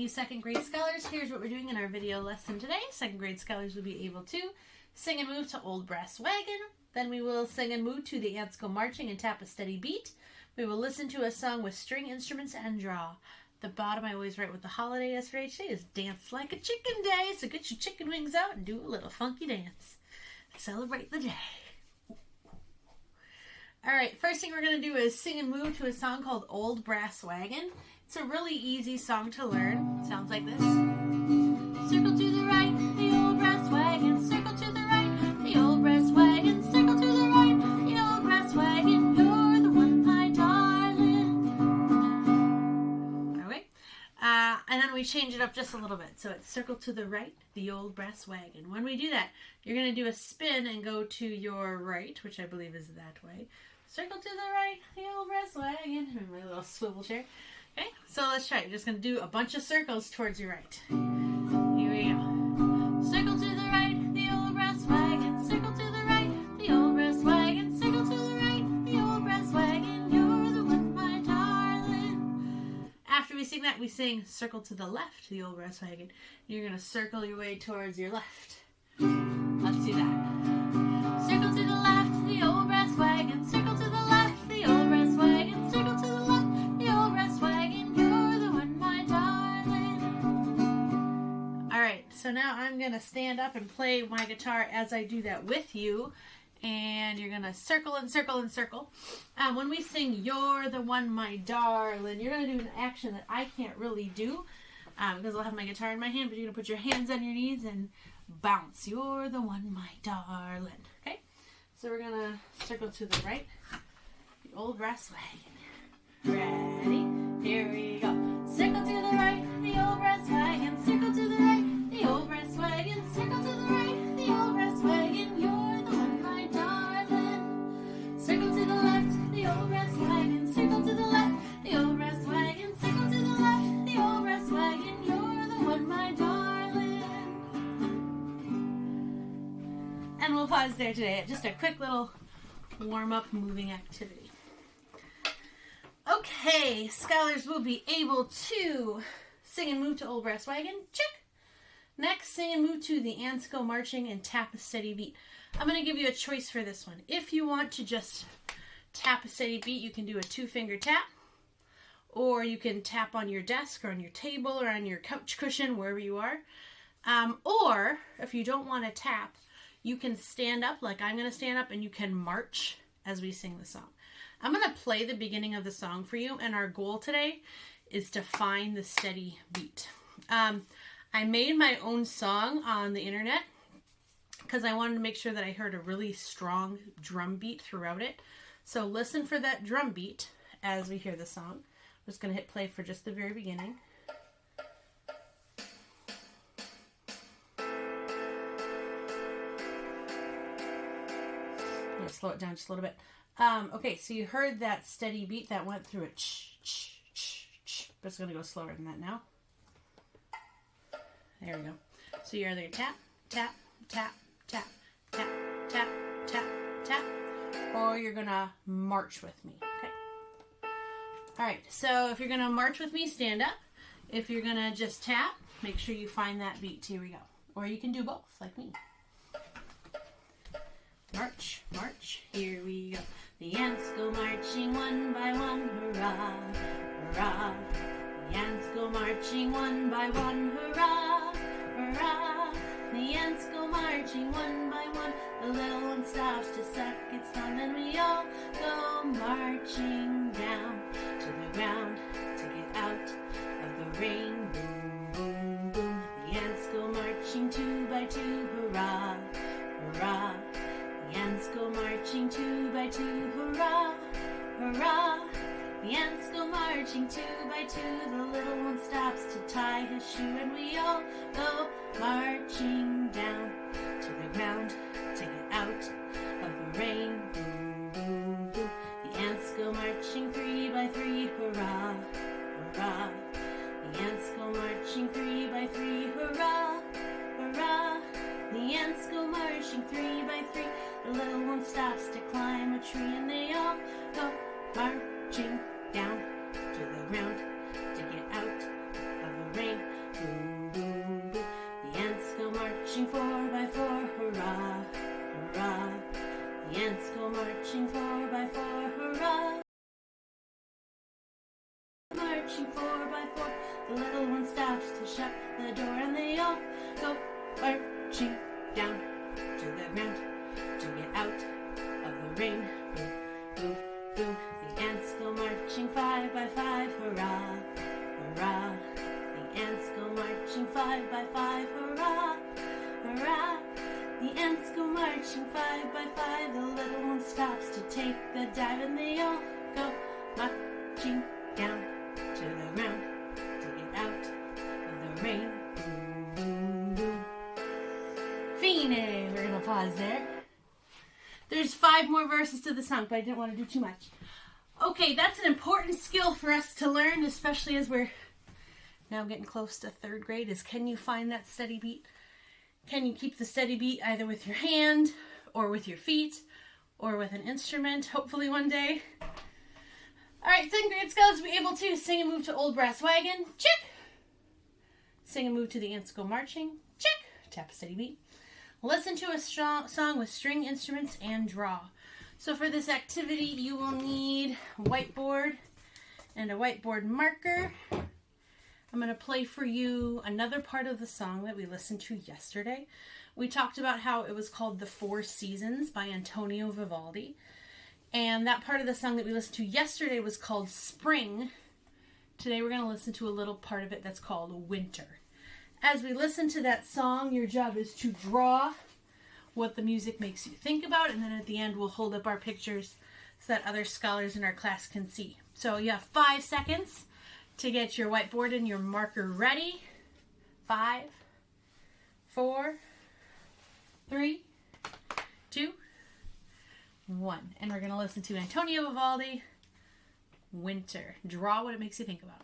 you second grade scholars, here's what we're doing in our video lesson today. Second grade scholars will be able to sing and move to Old Brass Wagon. Then we will sing and move to The Ants Go Marching and tap a steady beat. We will listen to a song with string instruments and draw. The bottom I always write what the holiday is for each day is Dance Like a Chicken Day. So get your chicken wings out and do a little funky dance. Celebrate the day. Alright, first thing we're going to do is sing and move to a song called Old Brass Wagon. It's a really easy song to learn. It sounds like this. Circle to the right, the old brass wagon. Circle to the right, the old brass wagon. Circle to the right, the old brass wagon. You're the one, my darling. Alright. And then we change it up just a little bit. So it's circle to the right, the old brass wagon. When we do that, you're going to do a spin and go to your right, which I believe is that way. Circle to the right, the old brass wagon. My little swivel chair. Okay, so let's try it. You're just going to do a bunch of circles towards your right. Here we go. Circle to the right, the old brass wagon. Circle to the right, the old brass wagon. Circle to the right, the old brass wagon. You're the one, my darling. After we sing that, we sing circle to the left, the old brass wagon. You're going to circle your way towards your left. Let's do that. Circle to the left, the old brass wagon. Circle to the left, the old brass wagon. Circle to the left, the old brass wagon. You're the one, my darling. Alright, so now I'm going to stand up and play my guitar as I do that with you. And you're going to circle and circle and circle. When we sing, you're the one, my darling, you're going to do an action that I can't really do. Because I'll have my guitar in my hand, but you're going to put your hands on your knees and bounce. You're the one, my darling. Okay? So we're going to circle to the right. The old brass wagon. Ready? Here we go. Circle to the right, the old brass wagon. Circle to the right, the old brass wagon. Circle to the right, the old brass wagon. You're the one, my darling. Circle to the left, the old brass wagon. Circle to the left, the old brass wagon. Circle to the left, the old brass wagon. You're the one, my darling. And we'll pause there today. Just a quick little warm-up moving activity. Okay, scholars will be able to sing and move to Old Brass Wagon. Check. Next, sing and move to The Ants Go Marching and tap a steady beat. I'm going to give you a choice for this one. If you want to just tap a steady beat, you can do a 2-finger tap. Or you can tap on your desk or on your table or on your couch cushion, wherever you are. Or, if you don't want to tap, you can stand up like I'm going to stand up and you can march as we sing the song. I'm going to play the beginning of the song for you, and our goal today is to find the steady beat. I made my own song on the internet because I wanted to make sure that I heard a really strong drum beat throughout it. So listen for that drum beat as we hear the song. I'm just going to hit play for just the very beginning. I'm going to slow it down just a little bit. Okay, so you heard that steady beat that went through it. But it's going to go slower than that now. There we go. So you're either tap, tap, tap, tap, tap, tap, tap, tap, or you're going to march with me. Okay. Alright, so if you're going to march with me, stand up. If you're going to just tap, make sure you find that beat. Here we go. Or you can do both, like me. March, march, here we go. The ants go marching one by one, hurrah, hurrah. The ants go marching one by one, hurrah, hurrah. The ants go marching one by one. The little one stops to suck its thumb, and we all go marching down to the ground to get out of the rain. Boom, boom, boom. The ants go marching 2 by 2, hurrah, hurrah. The ants go marching 2 by 2, hurrah, hurrah. The ants go marching 2 by 2. The little one stops to tie his shoe, and we all go marching down to the ground to get out of the rain. Boom, boom, boom. The ants go marching 3 by 3, hurrah, hurrah. The ants go marching 3 by 3, hurrah, hurrah. The ants go marching 3 by 3. The little one stops to climb a tree, and they all go marching down to the ground to get out of the rain. marching 4x4, hurrah. Marching 4x4, the little one stops to shut the door and they all go marching down to the ground to get out of the rain. Boom, boom, boom. The ants go marching 5x5, hurrah, hurrah. The ants go marching 5x5, hurrah, hurrah. The ants go marching 5x5, the little one stops to take the dive and they all go marching down to the ground to get out of the rain. Boom, boom, boom. Fine. We're going to pause there. There's 5 more verses to the song, but I didn't want to do too much. Okay, that's an important skill for us to learn, especially as we're now getting close to 3rd grade, is can you find that steady beat? Can you keep the steady beat either with your hand or with your feet or with an instrument, hopefully one day. All right, 2nd grade scholars will be able to sing and move to Old Brass Wagon. Check. Sing and move to The Ants Go Marching. Check. Tap a steady beat. Listen to a song with string instruments and draw. So for this activity, you will need a whiteboard and a whiteboard marker. I'm going to play for you another part of the song that we listened to yesterday. We talked about how it was called The 4 Seasons by Antonio Vivaldi. And that part of the song that we listened to yesterday was called Spring. Today we're going to listen to a little part of it that's called Winter. As we listen to that song, your job is to draw what the music makes you think about, and then at the end we'll hold up our pictures so that other scholars in our class can see. So you have 5 seconds to get your whiteboard and your marker ready. 5, 4, 3, 2, 1. And we're going to listen to Antonio Vivaldi, Winter. Draw what it makes you think about.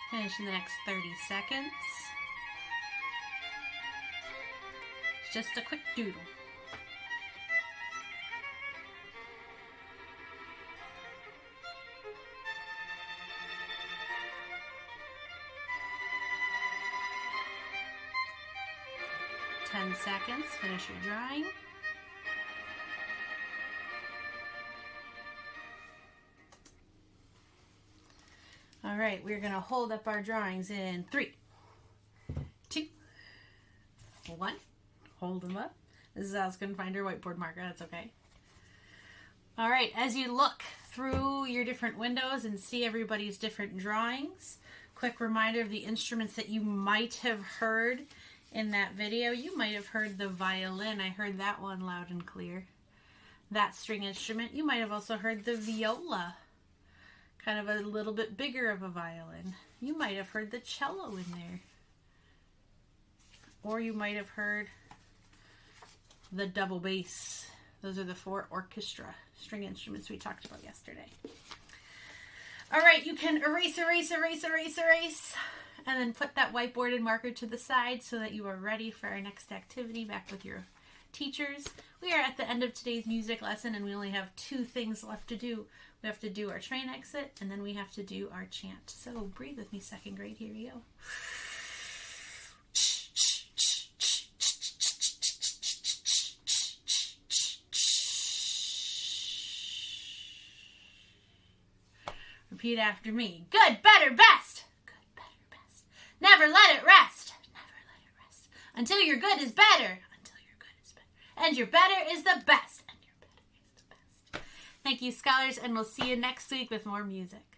Finish in the next 30 seconds. It's just a quick doodle. Ten seconds. Finish your drawing. All right, we're going to hold up our drawings in 3, 2, 1. Hold them up. This is how I was going to find our whiteboard marker. That's okay. All right, as you look through your different windows and see everybody's different drawings, quick reminder of the instruments that you might have heard in that video. You might have heard the violin. I heard that one loud and clear. That string instrument. You might have also heard the viola. Kind of a little bit bigger of a violin. You might have heard the cello in there. Or you might have heard the double bass. Those are the 4 orchestra string instruments we talked about yesterday. All right, you can erase, erase, erase, erase, erase, and then put that whiteboard and marker to the side so that you are ready for our next activity back with your teachers. We are at the end of today's music lesson and we only have 2 things left to do. We have to do our train exit and then we have to do our chant. So breathe with me, 2nd grade. Here we go. Repeat after me. Good, better, best. Good, better, best. Never let it rest. Never let it rest. Until your good is better. Until your good is better. And your better is the best. And your better is the best. Thank you, scholars, and we'll see you next week with more music.